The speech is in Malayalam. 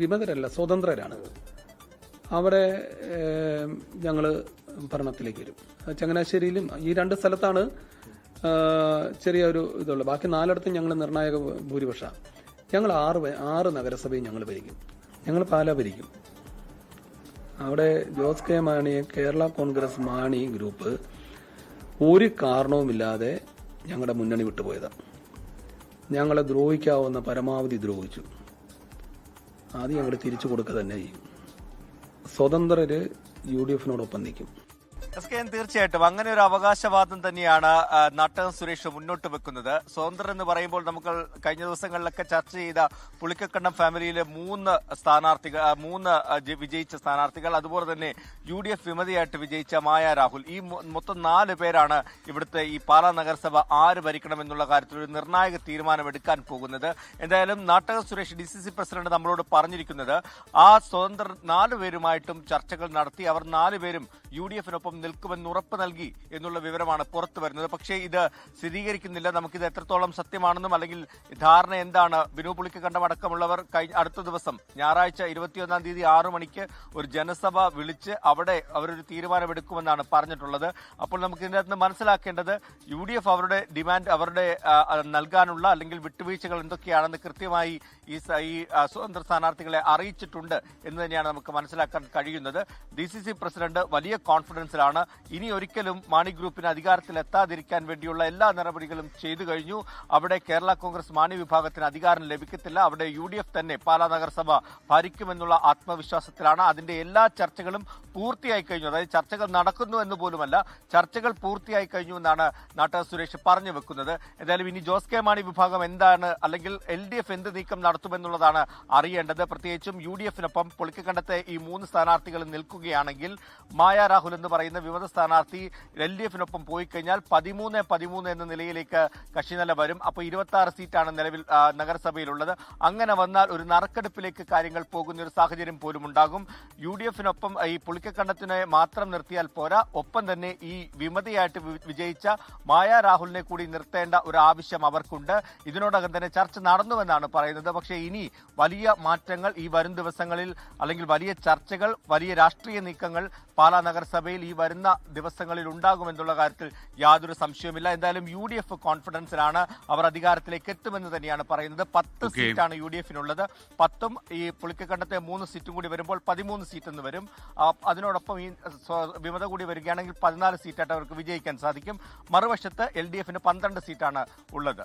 വിമതരല്ല, സ്വതന്ത്രരാണ്. അവിടെ ഞങ്ങൾ ഭരണത്തിലേക്ക് വരും. ചങ്ങനാശ്ശേരിയിലും ഈ 2 സ്ഥലത്താണ് ചെറിയ ഒരു ഇതുള്ളത്. ബാക്കി 4 ഞങ്ങൾ നിർണായക ഭൂരിപക്ഷമാണ്. ഞങ്ങൾ 6 നഗരസഭയും ഞങ്ങൾ ഭരിക്കും. ഞങ്ങൾ പാലാ ഭരിക്കും. അവിടെ ജോസ് കെ മാണി, കേരള കോൺഗ്രസ് മാണി ഗ്രൂപ്പ് ഒരു കാരണവുമില്ലാതെ ഞങ്ങളുടെ മുന്നണി വിട്ടുപോയതാണ്. ഞങ്ങളെ ദ്രോഹിക്കാവുന്ന പരമാവധി ദ്രോഹിച്ചു. അത് ഞങ്ങൾ തിരിച്ചു കൊടുക്കുക തന്നെ ചെയ്യും. സ്വതന്ത്രര് UDF-നോടൊപ്പം നിൽക്കും. തീർച്ചയായിട്ടും അങ്ങനെ ഒരു അവകാശവാദം തന്നെയാണ് നാട്ടകം സുരേഷ് മുന്നോട്ട് വെക്കുന്നത്. സ്വതന്ത്രർ എന്ന് പറയുമ്പോൾ നമുക്ക് കഴിഞ്ഞ ദിവസങ്ങളിലൊക്കെ ചർച്ച ചെയ്ത പുളിക്കക്കണ്ടം ഫാമിലിയിലെ 3 വിജയിച്ച സ്ഥാനാർത്ഥികൾ, അതുപോലെ തന്നെ UDF വിമതയായിട്ട് വിജയിച്ച മായ രാഹുൽ, ഈ മൊത്തം 4 പേരാണ് ഇവിടുത്തെ ഈ പാലാ നഗരസഭ ആര് ഭരിക്കണമെന്നുള്ള കാര്യത്തിൽ ഒരു നിർണായക തീരുമാനമെടുക്കാൻ പോകുന്നത്. എന്തായാലും നാട്ടകം സുരേഷ് DCC പ്രസിഡന്റ് നമ്മളോട് പറഞ്ഞിരിക്കുന്നത് ആ സ്വതന്ത്രർ 4 പേരുമായിട്ടും ചർച്ചകൾ നടത്തി അവർ 4 പേരും UDF-നൊപ്പം നിൽക്കുമെന്ന് ഉറപ്പ് നൽകി എന്നുള്ള വിവരമാണ് പുറത്തു വരുന്നത്. പക്ഷേ ഇത് സ്ഥിരീകരിക്കുന്നില്ല. നമുക്കിത് എത്രത്തോളം സത്യമാണെന്നും അല്ലെങ്കിൽ ധാരണ എന്താണ്. ബിനു പുളിക്കക്കണ്ടം അടക്കമുള്ളവർ അടുത്ത ദിവസം ഞായറാഴ്ച 21-ാം തീയതി 6 മണിക്ക് ഒരു ജനസഭ വിളിച്ച് അവിടെ അവരൊരു തീരുമാനമെടുക്കുമെന്നാണ് പറഞ്ഞിട്ടുള്ളത്. അപ്പോൾ നമുക്ക് ഇതിനകത്ത് മനസ്സിലാക്കേണ്ടത് UDF അവരുടെ ഡിമാൻഡ്, അവരുടെ നൽകാനുള്ള അല്ലെങ്കിൽ വിട്ടുവീഴ്ചകൾ എന്തൊക്കെയാണെന്ന് കൃത്യമായി ഈ സ്വതന്ത്ര സ്ഥാനാർത്ഥികളെ അറിയിച്ചിട്ടുണ്ട് എന്ന് തന്നെയാണ് നമുക്ക് മനസ്സിലാക്കാൻ കഴിയുന്നത്. DCC പ്രസിഡന്റ് വലിയ കോൺഫിഡൻസിലാണ്. ഇനി ഒരിക്കലും മാണി ഗ്രൂപ്പിന് അധികാരത്തിലെത്താതിരിക്കാൻ വേണ്ടിയുള്ള എല്ലാ നടപടികളും ചെയ്തു കഴിഞ്ഞു. അവിടെ കേരള കോൺഗ്രസ് മാണി വിഭാഗത്തിന് അധികാരം ലഭിക്കത്തില്ല. അവിടെ UDF തന്നെ പാലാ നഗരസഭ ഭരിക്കുമെന്നുള്ള ആത്മവിശ്വാസത്തിലാണ്. അതിന്റെ എല്ലാ ചർച്ചകളും പൂർത്തിയായി കഴിഞ്ഞു. അതായത് ചർച്ചകൾ നടക്കുന്നു എന്ന് പോലുമല്ല, ചർച്ചകൾ പൂർത്തിയായി കഴിഞ്ഞു എന്നാണ് നാട്ടകം സുരേഷ് പറഞ്ഞു വെക്കുന്നത്. എന്തായാലും ഇനി ജോസ് കെ മാണി വിഭാഗം എന്താണ്, അല്ലെങ്കിൽ LDF എന്ത് നീക്കം നടത്തുമെന്നുള്ളതാണ് അറിയേണ്ടത്. പ്രത്യേകിച്ചും UDF-നൊപ്പം പുളിക്കക്കണ്ടത്തെ ഈ 3 സ്ഥാനാർത്ഥികൾ നിൽക്കുകയാണെങ്കിൽ മായ രാഹുൽ എന്ന് പറയുന്ന വിമത സ്ഥാനാർത്ഥി LDF-നൊപ്പം പോയി കഴിഞ്ഞാൽ 13-13 എന്ന നിലയിലേക്ക് കക്ഷിനില വരും. അപ്പോൾ 26 സീറ്റാണ് നിലവിൽ നഗരസഭയിലുള്ളത്. അങ്ങനെ വന്നാൽ ഒരു നറുക്കെടുപ്പിലേക്ക് കാര്യങ്ങൾ പോകുന്ന ഒരു സാഹചര്യം പോലും ഉണ്ടാകും. UDF-നൊപ്പം ഈ പുളിക്കക്കണ്ടത്തിനെ മാത്രം നിർത്തിയാൽ പോരാ, ഒപ്പം തന്നെ ഈ വിമതയായിട്ട് വിജയിച്ച മായ രാഹുലിനെ കൂടി നിർത്തേണ്ട ഒരു ആവശ്യം അവർക്കുണ്ട്. ഇതിനോടകം തന്നെ ചർച്ച നടന്നുവെന്നാണ് പറയുന്നത്. പക്ഷേ ഇനി വലിയ മാറ്റങ്ങൾ ഈ വരും ദിവസങ്ങളിൽ, അല്ലെങ്കിൽ വലിയ ചർച്ചകൾ, വലിയ രാഷ്ട്രീയ നീക്കങ്ങൾ പാലാ നഗരസഭയിൽ ഈ വരുന്ന ദിവസങ്ങളിൽ ഉണ്ടാകുമെന്നുള്ള കാര്യത്തിൽ യാതൊരു സംശയവുമില്ല. എന്തായാലും UDF കോൺഫിഡൻസിലാണ്. അവർ അധികാരത്തിലേക്ക് എത്തുമെന്ന് തന്നെയാണ് പറയുന്നത്. 10 സീറ്റാണ് UDF-നുള്ളത്. 10ഉം ഈ പുളിക്കക്കണ്ടത്തെ 3 സീറ്റും കൂടി വരുമ്പോൾ 13 സീറ്റ് എന്ന് വരും. അതിനോടൊപ്പം ഈ വിമത കൂടി വരികയാണെങ്കിൽ 14 സീറ്റായിട്ട് അവർക്ക് വിജയിക്കാൻ സാധിക്കും. മറുവശത്ത് LDF-ന് 12 സീറ്റാണ് ഉള്ളത്.